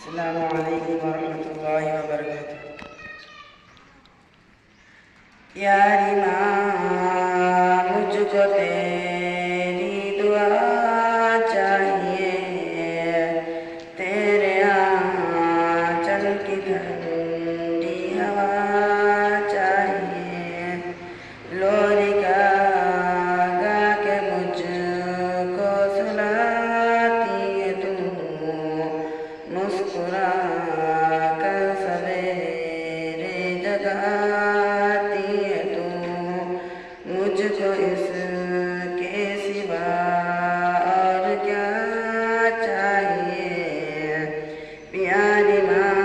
अस्सलामु अलैकुम वरहमतुल्लाहि वबरकातुह। यारी माँ मुझको तेरी दुआ चाहिए, तेरे आंचल की ठंडी हवा चाहिए। लोरी गा गा के मुझको सुलाती है तू, मुस्कुरा कर सवेरे जगाती है तू। मुझको इसके सिवा और क्या चाहिए। प्यारी माँ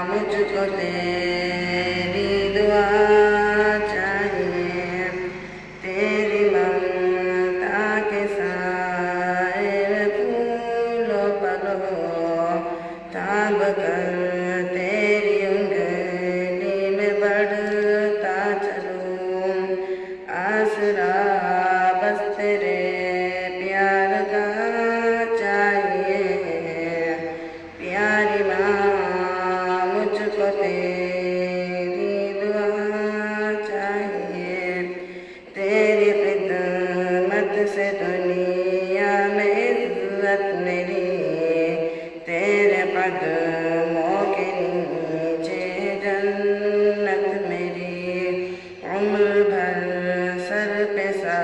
मुझको तेरी दुआ चाहिए, तेरी ममता के साए फूलों पलों ताब कर तेरी उंगली में बढ़ता चलूं। आसरा बस तेरे प्यार का चाहिए। प्यारी माँ मुझको तेरी दुआ चाहिए, तेरी खिदमत से दुनिया में इज्जत मेरी, तेरे कदमों के नीचे जन्नत मेरी। उम्र भर सर पे सा